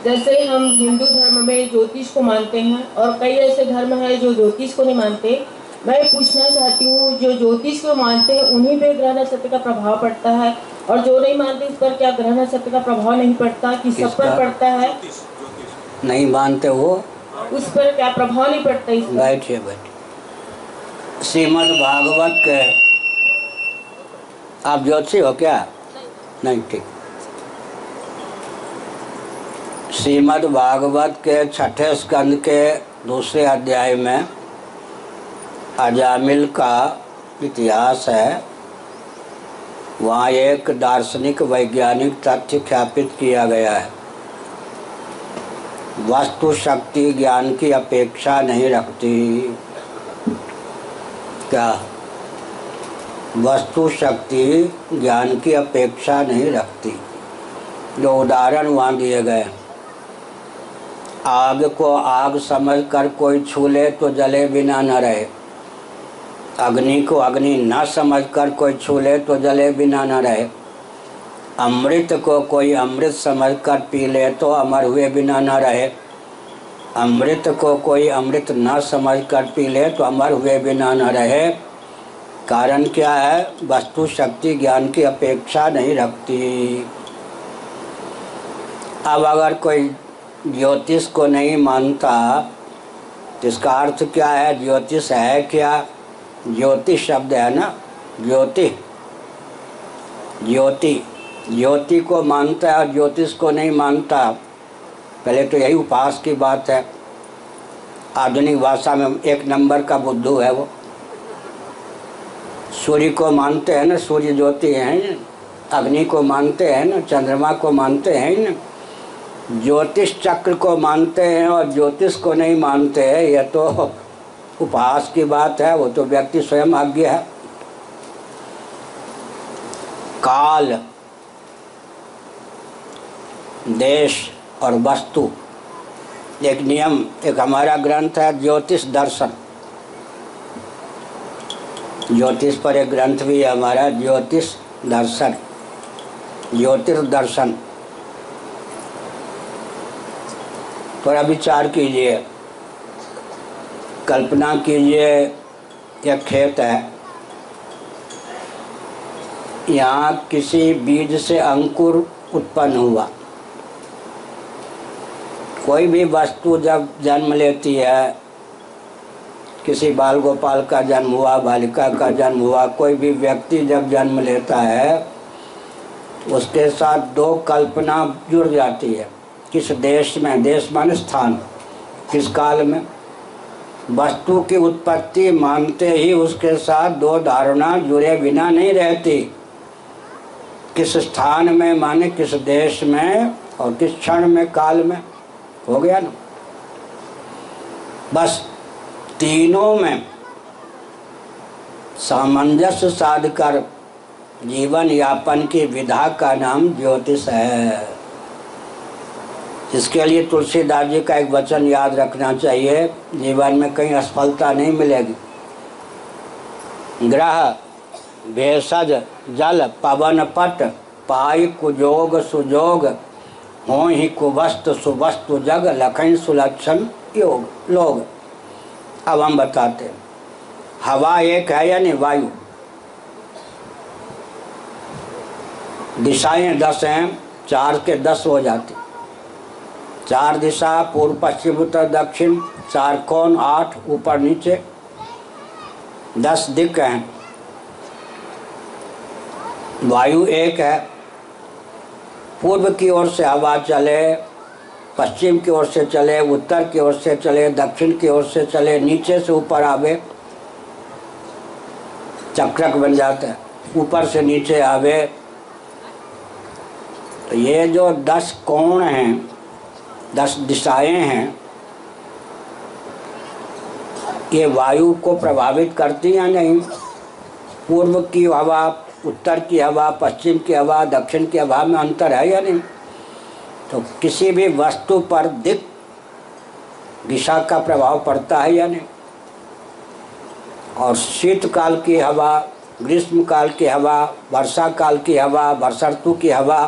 जैसे हम हिंदू धर्म में ज्योतिष को मानते हैं और कई ऐसे धर्म हैं जो ज्योतिष को नहीं मानते। मैं पूछना चाहती हूँ, जो ज्योतिष को मानते हैं उन्हीं पे ग्रह नक्षत्र का प्रभाव पड़ता है, और जो नहीं मानते उस पर क्या ग्रह नक्षत्र का प्रभाव नहीं पड़ता, कि सब पर पड़ता है? नहीं मानते वो उस पर क्या प्रभाव नहीं पड़ता? इस पर बैठिए श्रीमद् भागवत के, आप ज्योतिषी हो क्या? नहीं, ठीक। श्रीमद् भागवत के छठे स्कंद के दूसरे अध्याय में अजामिल का इतिहास है। वहाँ एक दार्शनिक वैज्ञानिक तथ्य ख्यापित किया गया है। वस्तु शक्ति ज्ञान की अपेक्षा नहीं रखती। क्या? वस्तु शक्ति ज्ञान की अपेक्षा नहीं रखती। जो उदाहरण वहाँ दिए गए, आग को आग समझकर कोई छू ले तो जले बिना न रहे, अग्नि को अग्नि न समझकर कोई छू ले तो जले बिना न रहे, अमृत को कोई अमृत समझकर पी ले तो अमर हुए बिना न रहे, अमृत को कोई अमृत न समझकर पी ले तो अमर हुए बिना न रहे। कारण क्या है? वस्तु शक्ति ज्ञान की अपेक्षा नहीं रखती। अब अगर कोई ज्योतिष को नहीं मानता तो इसका अर्थ क्या है? ज्योतिष है क्या? ज्योतिष शब्द है ना, ज्योति, ज्योति, ज्योति को मानता है और ज्योतिष को नहीं मानता। पहले तो यही उपहास की बात है। आधुनिक भाषा में एक नंबर का बुद्धू है वो। सूर्य को मानते हैं ना, सूर्य ज्योति है। अग्नि को मानते हैं ना, चंद्रमा को मानते हैं ना। ज्योतिष चक्र को मानते हैं और ज्योतिष को नहीं मानते हैं, यह तो उपहास की बात है। वो तो व्यक्ति स्वयं अज्ञ है। काल, देश और वस्तु, एक नियम, एक हमारा ग्रंथ है ज्योतिष दर्शन। ज्योतिष पर एक ग्रंथ भी है हमारा, ज्योतिष दर्शन, ज्योतिर्दर्शन। थोड़ा विचार कीजिए, कल्पना कीजिए, एक खेत है, यहाँ किसी बीज से अंकुर उत्पन्न हुआ। कोई भी वस्तु जब जन्म लेती है, किसी बाल गोपाल का जन्म हुआ, बालिका का जन्म हुआ, कोई भी व्यक्ति जब जन्म लेता है उसके साथ दो कल्पना जुड़ जाती है। किस देश में? देश माने स्थान। किस काल में? वस्तु की उत्पत्ति मानते ही उसके साथ दो धारणा जुड़े बिना नहीं रहती। किस स्थान में माने किस देश में, और किस क्षण में, काल में। हो गया ना? बस तीनों में सामंजस्य साधकर जीवन यापन की विधा का नाम ज्योतिष है। इसके लिए तुलसीदास जी का एक वचन याद रखना चाहिए, जीवन में कहीं असफलता नहीं मिलेगी। ग्रह भेषज जल पवन पट पाई कुजोग सुजोग हो ही कुवस्तु सुवस्तु जग लखन सुलक्षण योग लोग। अब हम बताते हैं, हवा एक है या नहीं? वायु। दिशाएं 10 हैं, 4 के 10 हो जाती। 4 दिशा, पूर्व पश्चिम उत्तर दक्षिण, 4 कोण, 8 ऊपर नीचे, 10 दिक् हैं। वायु एक है। पूर्व की ओर से हवा चले, पश्चिम की ओर से चले, उत्तर की ओर से चले, दक्षिण की ओर से चले, नीचे से ऊपर आवे, चक्रक बन जाता है। ऊपर से नीचे आवे। तो ये जो 10 कोण हैं, 10 दिशाएं हैं, ये वायु को प्रभावित करती हैं नहीं? पूर्व की हवा, उत्तर की हवा, पश्चिम की हवा, दक्षिण की हवा में अंतर है या नहीं? तो किसी भी वस्तु पर दिक् दिशा का प्रभाव पड़ता है या नहीं? और शीतकाल की हवा, ग्रीष्म काल की हवा, वर्षा काल की हवा, वर्षा ऋतु की हवा,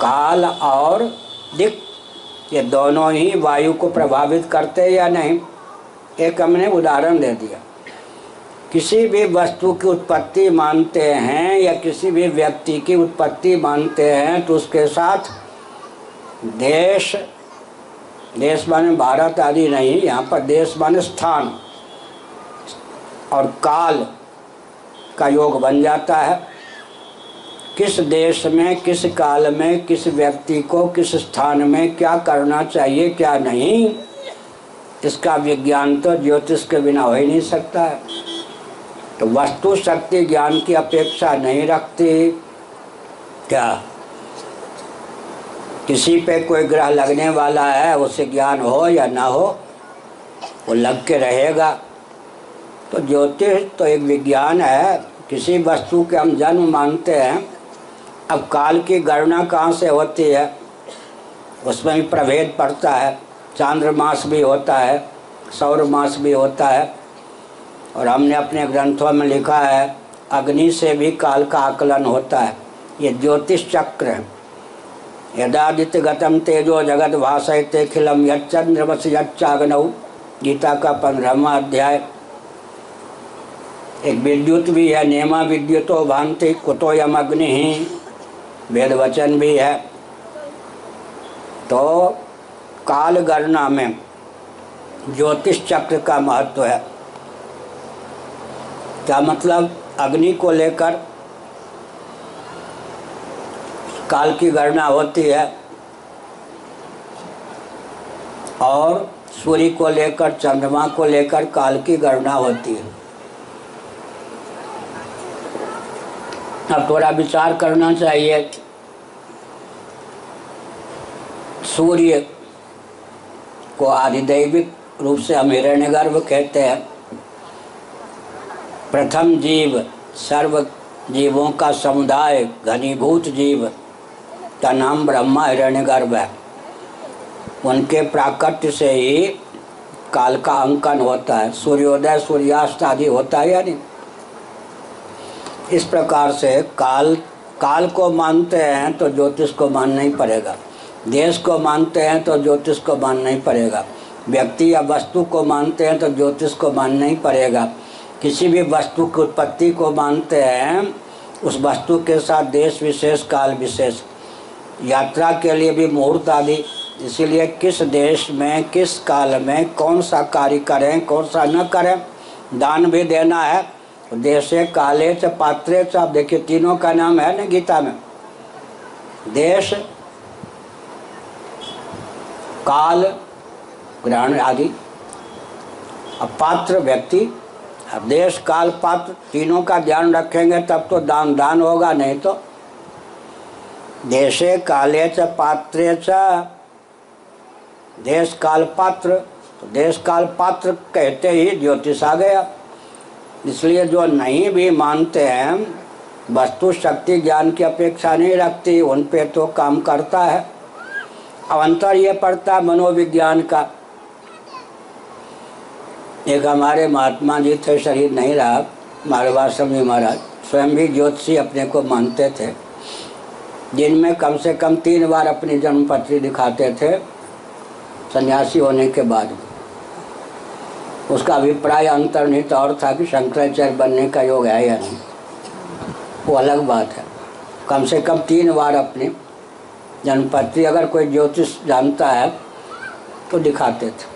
काल और दिक्, ये दोनों ही वायु को प्रभावित करते हैं या नहीं। एक हमने उदाहरण दे दिया। किसी भी वस्तु की उत्पत्ति मानते हैं या किसी भी व्यक्ति की उत्पत्ति मानते हैं तो उसके साथ देश, देश माने भारत आदि नहीं, यहाँ पर देश माने स्थान और काल का योग बन जाता है। किस देश में, किस काल में, किस व्यक्ति को किस स्थान में क्या करना चाहिए क्या नहीं, इसका विज्ञान तो ज्योतिष के बिना हो ही नहीं सकता है। तो वस्तु शक्ति ज्ञान की अपेक्षा नहीं रखती। क्या किसी पे कोई ग्रह लगने वाला है, उसे ज्ञान हो या ना हो, वो लग के रहेगा। तो ज्योतिष तो एक विज्ञान है। किसी वस्तु के हम जन्म मानते हैं। अब काल की गणना कहाँ से होती है, उसमें भी प्रभेद पड़ता है। चांद्रमास भी होता है, सौर मास भी होता है। और हमने अपने ग्रंथों में लिखा है अग्नि से भी काल का आकलन होता है। ये ज्योतिष चक्र है। यदादित्य गतम तेजो जगत भाषयते खिलम यच्चंद्रमस यच्चाग्नौ, गीता का 15वां अध्याय। एक विद्युत भी है, नेमा विद्युतो भांति कुतोयम अग्नि ही, वेद वचन भी है। तो काल गणना में ज्योतिष चक्र का महत्व है। क्या मतलब, अग्नि को लेकर काल की गणना होती है और सूर्य को लेकर, चंद्रमा को लेकर काल की गणना होती है। अब थोड़ा विचार करना चाहिए। सूर्य को आधिदैविक रूप से हम हिरण्यगर्भ कहते हैं। प्रथम जीव, सर्व जीवों का समुदाय, घनीभूत जीव का नाम ब्रह्मा हिरण्यगर्भ है। उनके प्राकट्य से ही काल का अंकन होता है। सूर्योदय सूर्यास्त आदि होता है या नहीं। इस प्रकार से काल को मानते हैं तो ज्योतिष को मानना ही पड़ेगा। देश को मानते हैं तो ज्योतिष को मानना ही पड़ेगा। व्यक्ति या वस्तु को मानते हैं तो ज्योतिष को मानना ही पड़ेगा। किसी भी वस्तु की उत्पत्ति को मानते हैं, उस वस्तु के साथ देश विशेष, काल विशेष, यात्रा के लिए भी मुहूर्त आदि। इसीलिए किस देश में, किस काल में कौन सा कार्य करें, कौन सा न करें। दान भी देना है, देशे काले च पात्रे च। आप देखिए तीनों का नाम है ना गीता में, देश, काल, ग्रहण आदि। अब पात्र व्यक्ति, अब देश काल पात्र तीनों का ध्यान रखेंगे तब तो दान होगा, नहीं तो देशे काले च पात्रे च, देश काल पात्र। तो देश काल पात्र कहते ही ज्योतिष आ गया। इसलिए जो नहीं भी मानते हैं, वस्तु शक्ति ज्ञान की अपेक्षा नहीं रखती, उन पे तो काम करता है। अब अंतर ये पड़ता है मनोविज्ञान का। एक हमारे महात्मा जी थे, शरीर नहीं रहा, मारवाड़ स्वामी महाराज, स्वयं भी ज्योतिषी अपने को मानते थे। जिनमें कम से कम 3 बार अपनी जन्मपत्री दिखाते थे सन्यासी होने के बाद। उसका अभिप्राय अंतर्निहित और था कि शंकराचार्य बनने का योग है या नहीं, वो अलग बात है। कम से कम 3 बार अपनी जन्मपत्री अगर कोई ज्योतिष जानता है तो दिखाते थे।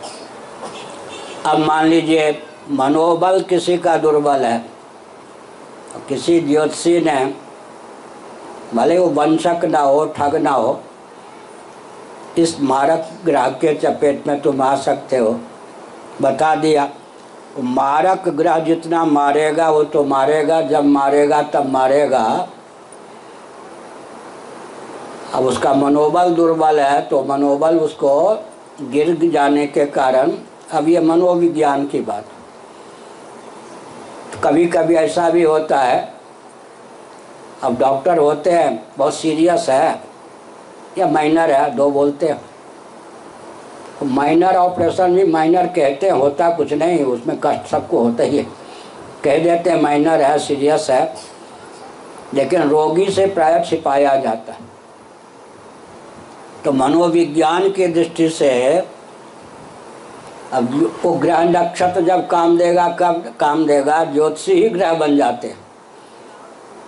अब मान लीजिए मनोबल किसी का दुर्बल है, किसी ज्योतिषी ने, भले वो वंशक ना हो, ठग ना हो, इस मारक ग्रह के चपेट में तुम आ सकते हो, बता दिया। मारक ग्रह जितना मारेगा वो तो मारेगा, जब मारेगा तब मारेगा। अब उसका मनोबल दुर्बल है तो मनोबल उसको गिर जाने के कारण, अब ये मनोविज्ञान की बात। तो कभी कभी ऐसा भी होता है, अब डॉक्टर होते हैं बहुत सीरियस है या माइनर है, 2 बोलते हैं। माइनर ऑपरेशन भी माइनर कहते हैं, होता कुछ नहीं, उसमें कष्ट सबको होता ही है, कह देते हैं माइनर है, सीरियस है, लेकिन रोगी से प्राय छिपाया जाता है। तो मनोविज्ञान की दृष्टि से अब वो ग्रह नक्षत्र जब काम देगा, कब काम देगा, ज्योतिषी ही ग्रह बन जाते हैं।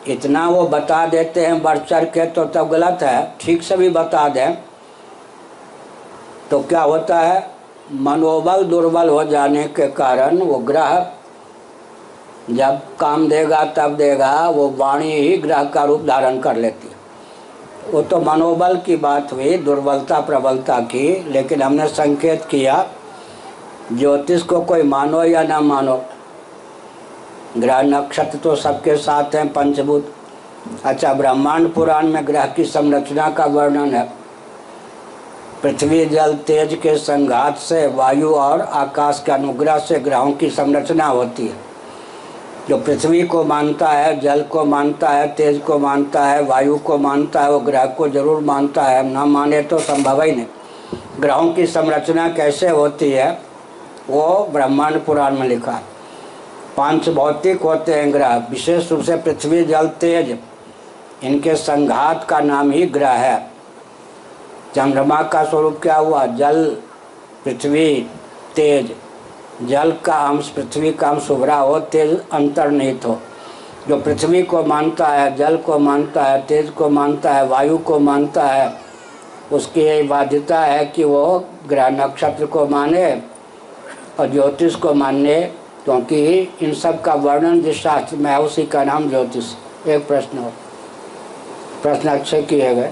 इतना वो बता देते हैं बढ़ चढ़ के तो तब गलत है। ठीक से भी बता दें तो क्या होता है, मनोबल दुर्बल हो जाने के कारण वो ग्रह जब काम देगा तब देगा, वो वाणी ही ग्रह का रूप धारण कर लेती है। वो तो मनोबल की बात हुई, दुर्बलता प्रबलता की। लेकिन हमने संकेत किया ज्योतिष को कोई मानो या ना मानो, ग्रह नक्षत्र तो सबके साथ हैं, पंचभूत। अच्छा, ब्रह्मांड पुराण में ग्रह की संरचना का वर्णन है। पृथ्वी जल तेज के संघात से वायु और आकाश के अनुग्रह से ग्रहों की संरचना होती है। जो पृथ्वी को मानता है, जल को मानता है, तेज को मानता है, वायु को मानता है, वो ग्रह को जरूर मानता है। ना माने तो संभव ही नहीं। ग्रहों की संरचना कैसे होती है वो ब्रह्मांड पुराण में लिखा है। 5 भौतिक होते हैं ग्रह, विशेष रूप से पृथ्वी जल तेज, इनके संघात का नाम ही ग्रह है। चंद्रमा का स्वरूप क्या हुआ, जल पृथ्वी तेज। जल का अंश पृथ्वी का अंश उभरा हो, तेज अंतर्निहित हो। जो पृथ्वी को मानता है, जल को मानता है, तेज को मानता है, वायु को मानता है, उसकी यही बाध्यता है कि वो ग्रह नक्षत्र को माने और ज्योतिष को माने, क्योंकि इन सब का वर्णन जिस शास्त्र में है उसी का नाम ज्योतिष। एक प्रश्न हो, प्रश्न अच्छे किए गए।